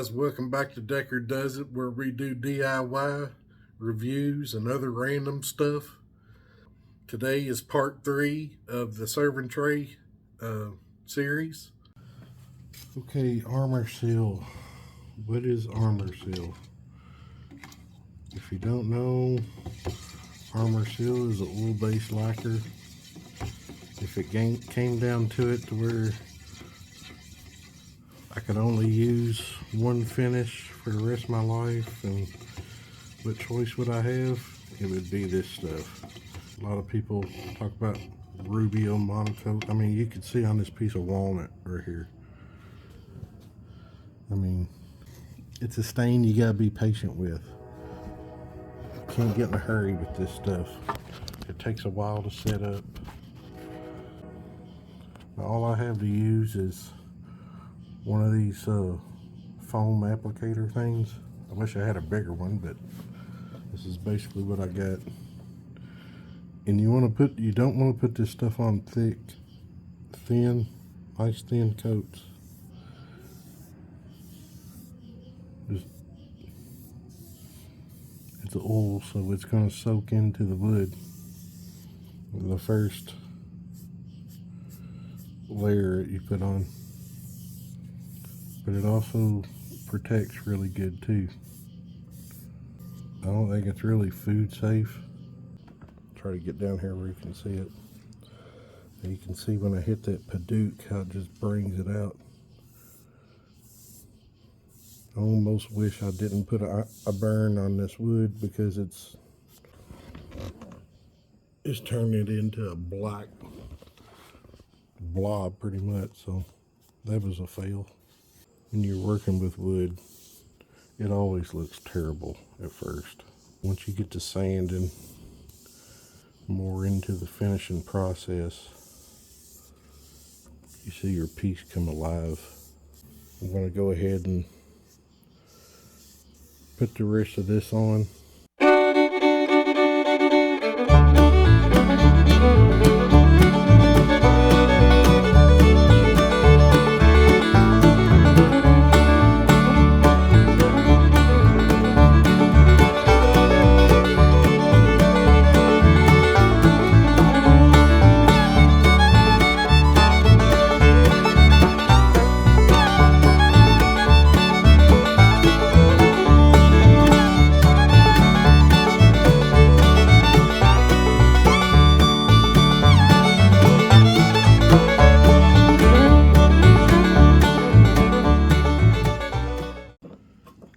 guys, welcome back to Decker Does It, where we do DIY reviews and other random stuff. Today is part 3 of the serving tray series. Okay, armor seal. What is armor seal? If you don't know, armor seal is an oil-based lacquer. If it came down to it to where I could only use one finish for the rest of my life, and what choice would I have? It would be this stuff. A lot of people talk about Rubio monocoat. I mean, you can see on this piece of walnut right here. I mean, it's a stain you gotta be patient with. You can't get in a hurry with this stuff. It takes a while to set up. Now, all I have to use is one of these foam applicator things. I wish I had a bigger one, but this is basically what I got. And you don't want to put this stuff on thick, thin, nice thin coats. It's oil, so it's going to soak into the wood. The first layer that you put on. But it also protects really good too. I don't think it's really food safe. Try to get down here where you can see it. And you can see when I hit that Paduke how it just brings it out. I almost wish I didn't put a burn on this wood, because it's turning it into a black blob pretty much. So that was a fail. When you're working with wood, it always looks terrible at first. Once you get to sanding more into the finishing process, you see your piece come alive. I'm going to go ahead and put the rest of this on.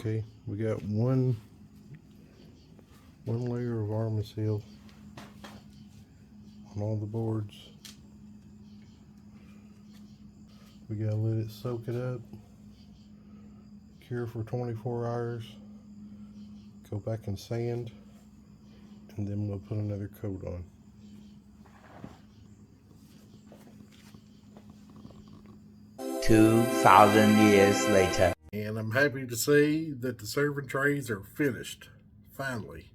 Okay, we got one layer of armor seal on all the boards. We gotta let it soak it up, cure for 24 hours, go back and sand, and then we'll put another coat on. $2,000 later. And I'm happy to say that the serving trays are finished, finally.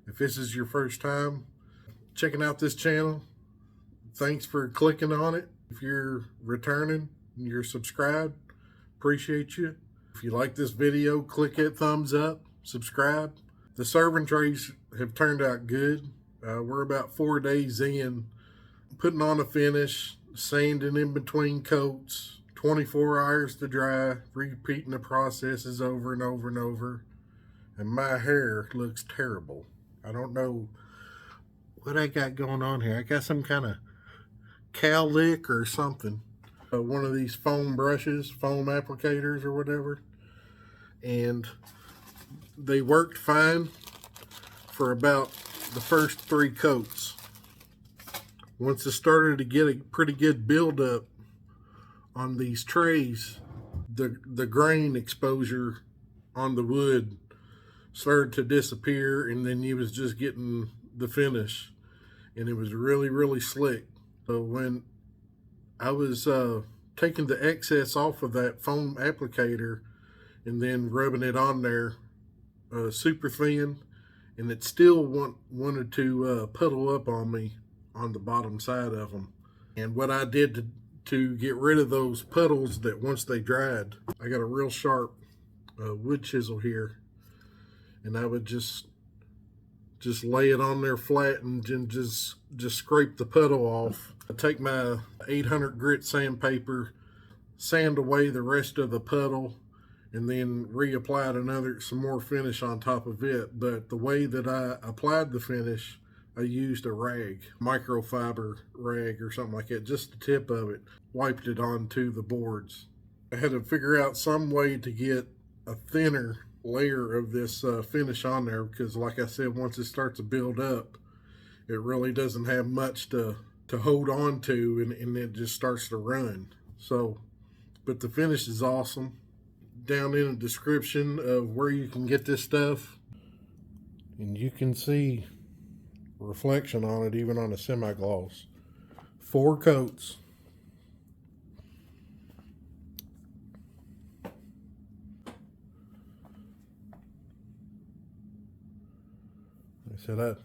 If this is your first time checking out this channel, thanks for clicking on it. If you're returning and you're subscribed, appreciate you. If you like this video, click that thumbs up, subscribe. The serving trays have turned out good. We're about 4 days in, putting on a finish, sanding in between coats, 24 hours to dry, repeating the processes over and over and over. And my hair looks terrible. I don't know what I got going on here. I got some kind of cowlick or something. One of these foam brushes, foam applicators or whatever. And they worked fine for about the first 3 coats. Once it started to get a pretty good buildup on these trays, the grain exposure on the wood started to disappear, and then you was just getting the finish, and it was really, really slick. So when I was taking the excess off of that foam applicator and then rubbing it on there super thin, and it still wanted to puddle up on me on the bottom side of them. And what I did to get rid of those puddles, that once they dried, I got a real sharp wood chisel here, and I would just lay it on there flat and just scrape the puddle off. I take my 800 grit sandpaper, sand away the rest of the puddle, and then reapplied some more finish on top of it. But the way that I applied the finish, I used a rag, microfiber rag or something like that, just the tip of it, wiped it onto the boards. I had to figure out some way to get a thinner layer of this finish on there, because like I said, once it starts to build up, it really doesn't have much to hold on to, and it just starts to run. So, but the finish is awesome. Down in the description of where you can get this stuff, and you can see reflection on it even on a semi-gloss. 4 coats. I said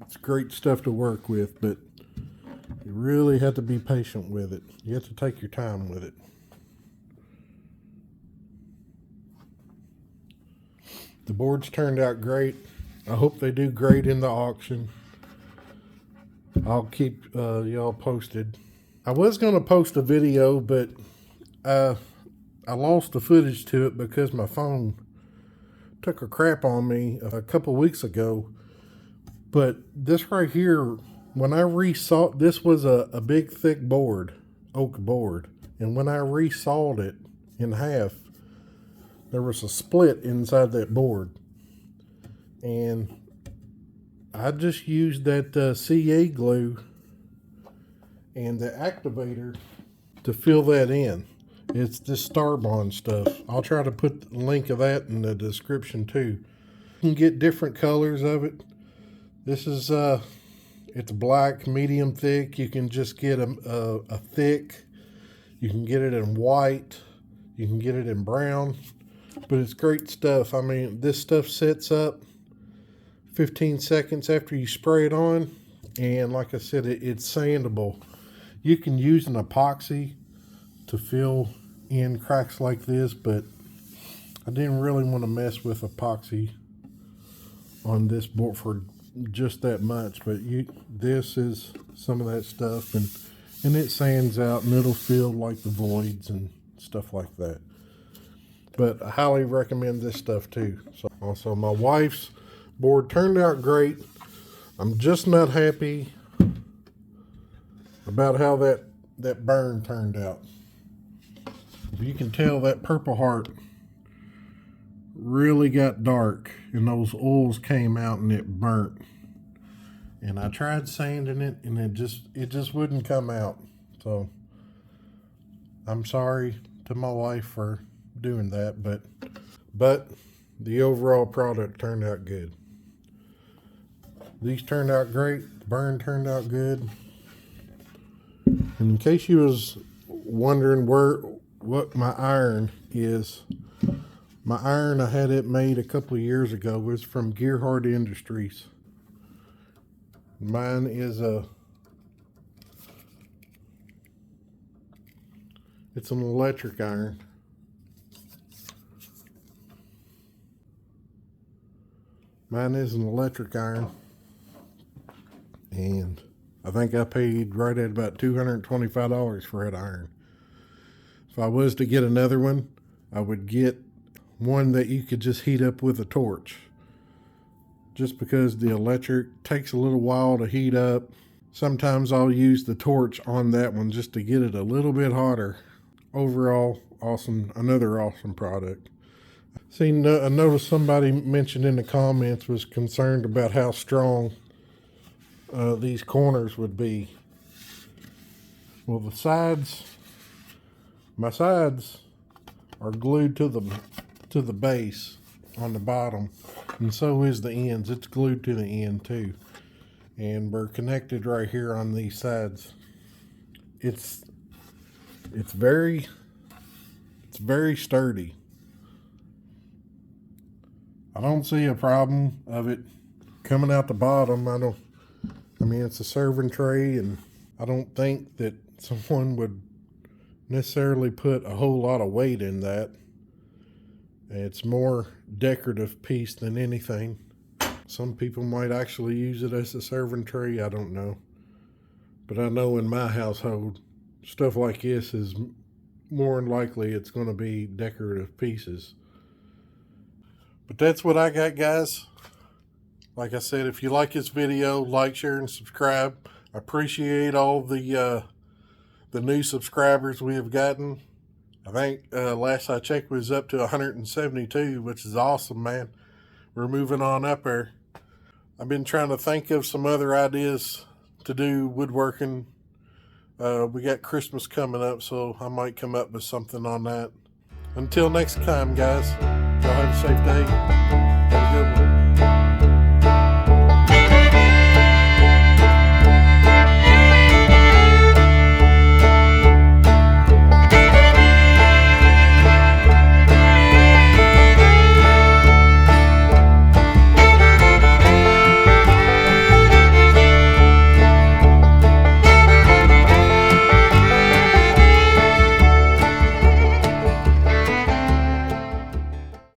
it's great stuff to work with, but you really have to be patient with it. You have to take your time with it. The boards turned out great. I hope they do great in the auction. I'll keep y'all posted. I was going to post a video, but I lost the footage to it because my phone took a crap on me a couple weeks ago. But this right here, when I resawed, this was a big thick board, oak board. And when I resawed it in half, there was a split inside that board. And I just used that CA glue and the activator to fill that in. It's this Starbond stuff. I'll try to put the link of that in the description too. You can get different colors of it. This is it's black, medium thick. You can just get a thick. You can get it in white. You can get it in brown. But it's great stuff. I mean, this stuff sets up 15 seconds after you spray it on. And like I said, it's sandable. You can use an epoxy to fill in cracks like this, but I didn't really want to mess with epoxy on this board for just that much. But this is some of that stuff, and it sands out and it'll fill like the voids and stuff like that. But I highly recommend this stuff too. So also, my wife's board turned out great. I'm just not happy about how that burn turned out. You can tell that Purple Heart really got dark and those oils came out and it burnt. And I tried sanding it and it just wouldn't come out. So I'm sorry to my wife for doing that, but the overall product turned out good. These turned out great. The burn turned out good. And in case you was wondering what my iron is, my iron, I had it made a couple of years ago. It was from Gearhart Industries. Mine is it's an electric iron. Mine is an electric iron, and I think I paid right at about $225 for that iron. If I was to get another one, I would get one that you could just heat up with a torch. Just because the electric takes a little while to heat up. Sometimes I'll use the torch on that one just to get it a little bit hotter. Overall, awesome, another awesome product. See, I noticed somebody mentioned in the comments was concerned about how strong these corners would be. Well, my sides are glued to the base on the bottom, and so is the ends. It's glued to the end too, and we're connected right here on these sides. It's very sturdy. I don't see a problem of it coming out the bottom. I mean, it's a serving tray, and I don't think that someone would necessarily put a whole lot of weight in that. It's more decorative piece than anything. Some people might actually use it as a serving tray. I don't know. But I know in my household, stuff like this is more than likely it's going to be decorative pieces. But that's what I got, guys. Like I said, if you like this video, like, share, and subscribe. I appreciate all the new subscribers we have gotten. I think last I checked was up to 172, which is awesome, man. We're moving on up there. I've been trying to think of some other ideas to do woodworking. We got Christmas coming up, so I might come up with something on that. Until next time, guys, y'all have a safe day.